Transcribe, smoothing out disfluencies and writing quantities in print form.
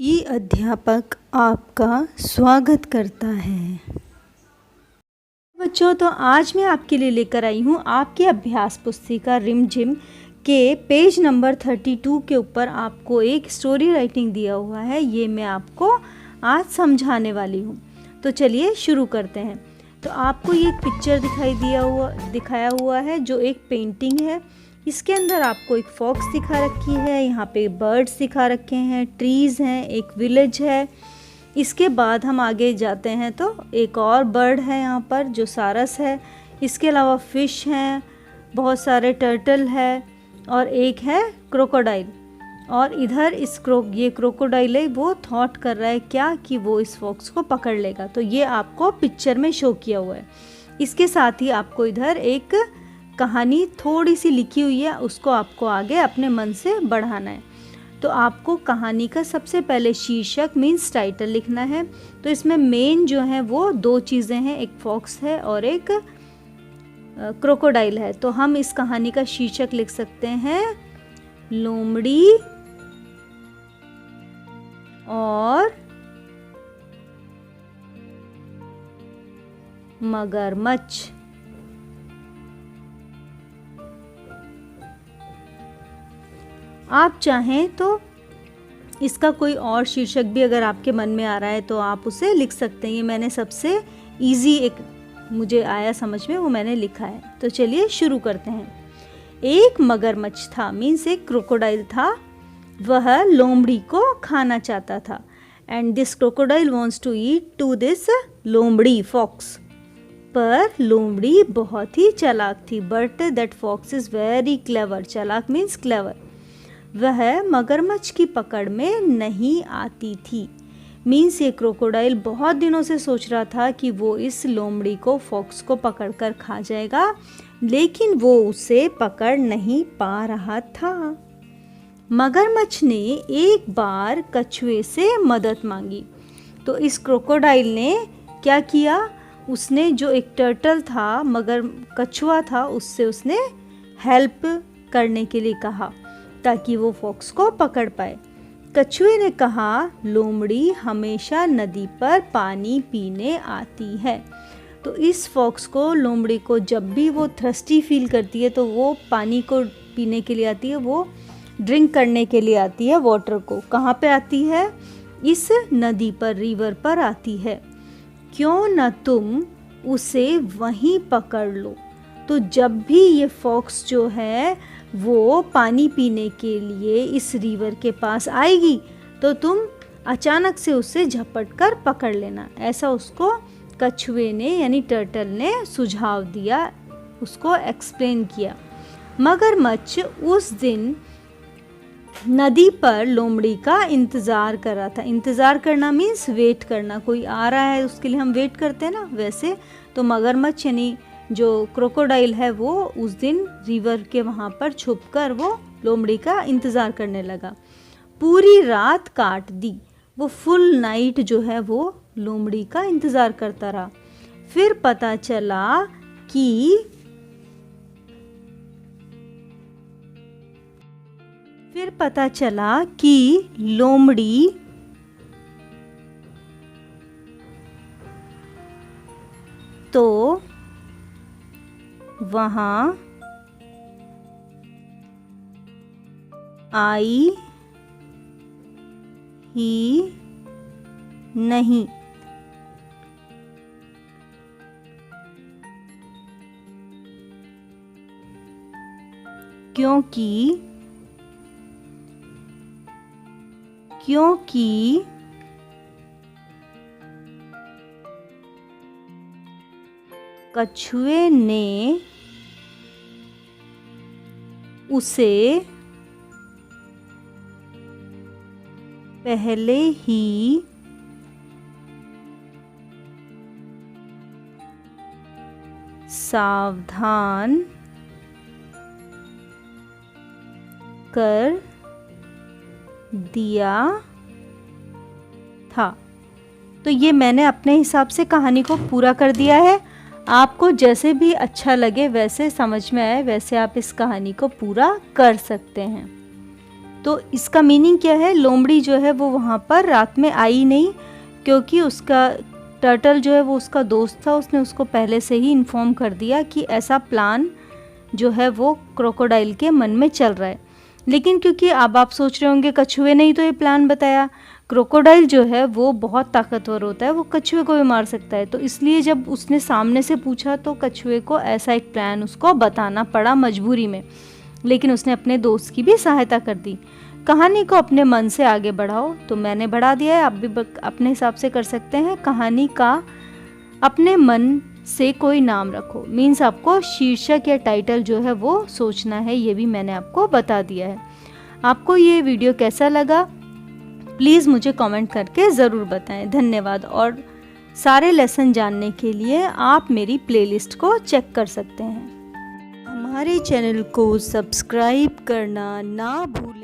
ई अध्यापक आपका स्वागत करता है। बच्चों, तो आज मैं आपके लिए लेकर आई हूँ आपकी अभ्यास पुस्तिका रिमझिम के पेज नंबर 32 के ऊपर आपको एक स्टोरी राइटिंग दिया हुआ है। ये मैं आपको आज समझाने वाली हूँ। तो चलिए शुरू करते हैं। तो आपको ये एक पिक्चर दिखाया हुआ है जो एक पेंटिंग है। इसके अंदर आपको एक फॉक्स दिखा रखी है, यहाँ पे बर्ड्स दिखा रखे हैं, ट्रीज़ हैं, एक विलेज है। इसके बाद हम आगे जाते हैं तो एक और बर्ड है यहाँ पर जो सारस है। इसके अलावा फ़िश हैं, बहुत सारे टर्टल है और एक है क्रोकोडाइल। और इधर ये क्रोकोडाइल है, वो थॉट कर रहा है क्या कि वो इस फॉक्स को पकड़ लेगा। तो ये आपको पिक्चर में शो किया हुआ है। इसके साथ ही आपको इधर एक कहानी थोड़ी सी लिखी हुई है, उसको आपको आगे अपने मन से बढ़ाना है। तो आपको कहानी का सबसे पहले शीर्षक मीन्स टाइटल लिखना है। तो इसमें मेन जो है वो दो चीज़ें हैं, एक फॉक्स है और एक क्रोकोडाइल है। तो हम इस कहानी का शीर्षक लिख सकते हैं लोमड़ी और मगरमच्छ। आप चाहें तो इसका कोई और शीर्षक भी अगर आपके मन में आ रहा है तो आप उसे लिख सकते हैं। ये मैंने सबसे इजी एक मुझे आया समझ में, वो मैंने लिखा है। तो चलिए शुरू करते हैं। एक मगरमच्छ था, मीन्स एक क्रोकोडाइल था। वह लोमड़ी को खाना चाहता था। And this crocodile wants to eat to this लोमड़ी फॉक्स। पर लोमड़ी बहुत ही चालाक थी। But that fox is very clever. चालाक मीन्स क्लेवर। वह मगरमच्छ की पकड़ में नहीं आती थी। मीन्स ये क्रोकोडाइल बहुत दिनों से सोच रहा था कि वो इस लोमड़ी को फॉक्स को पकड़कर खा जाएगा, लेकिन वो उसे पकड़ नहीं पा रहा था। मगरमच्छ ने एक बार कछुए से मदद मांगी। तो इस क्रोकोडाइल ने क्या किया, उसने जो एक टर्टल था, मगर कछुआ था, उससे उसने हेल्प करने के लिए कहा ताकि वो फॉक्स को पकड़ पाए। कछुए ने कहा लोमड़ी हमेशा नदी पर पानी पीने आती है। तो इस फॉक्स को, लोमड़ी को, जब भी वो थर्स्टी फील करती है तो वो पानी को पीने के लिए आती है, वो ड्रिंक करने के लिए आती है वाटर को। कहाँ पे आती है? इस नदी पर, रिवर पर आती है। क्यों न तुम उसे वहीं पकड़ लो। तो जब भी ये फॉक्स जो है वो पानी पीने के लिए इस रिवर के पास आएगी तो तुम अचानक से उसे झपट कर पकड़ लेना। ऐसा उसको कछुए ने यानी टर्टल ने सुझाव दिया, उसको एक्सप्लेन किया। मगरमच्छ उस दिन नदी पर लोमड़ी का इंतज़ार कर रहा था। इंतज़ार करना मीन्स वेट करना, कोई आ रहा है उसके लिए हम वेट करते हैं ना, वैसे। तो मगरमच्छ यानी जो क्रोकोडाइल है वो उस दिन रिवर के वहाँ पर छुपकर वो लोमड़ी का इंतज़ार करने लगा। पूरी रात काट दी। वो फुल नाइट जो है वो लोमड़ी का इंतज़ार करता रहा। फिर पता चला कि लोमड़ी तो वहाँ आई ही नहीं। क्योंकि कछुए ने उसे पहले ही सावधान कर दिया था। तो ये मैंने अपने हिसाब से कहानी को पूरा कर दिया है। आपको जैसे भी अच्छा लगे, वैसे समझ में आए, वैसे आप इस कहानी को पूरा कर सकते हैं। तो इसका मीनिंग क्या है, लोमड़ी जो है वो वहाँ पर रात में आई नहीं, क्योंकि उसका टर्टल जो है वो उसका दोस्त था, उसने उसको पहले से ही इन्फॉर्म कर दिया कि ऐसा प्लान जो है वो क्रोकोडाइल के मन में चल रहा है। लेकिन क्योंकि अब आप सोच रहे होंगे कछुए ने ही तो ये प्लान बताया, क्रोकोडाइल जो है वो बहुत ताकतवर होता है, वो कछुए को भी मार सकता है, तो इसलिए जब उसने सामने से पूछा तो कछुए को ऐसा एक प्लान उसको बताना पड़ा मजबूरी में। लेकिन उसने अपने दोस्त की भी सहायता कर दी। कहानी को अपने मन से आगे बढ़ाओ, तो मैंने बढ़ा दिया है, आप भी अपने हिसाब से कर सकते हैं। कहानी का अपने मन से कोई नाम रखो, मीन्स आपको शीर्षक या टाइटल जो है वो सोचना है, ये भी मैंने आपको बता दिया है। आपको ये वीडियो कैसा लगा प्लीज़ मुझे कमेंट करके ज़रूर बताएं। धन्यवाद। और सारे लेसन जानने के लिए आप मेरी प्लेलिस्ट को चेक कर सकते हैं। हमारे चैनल को सब्सक्राइब करना ना भूलें।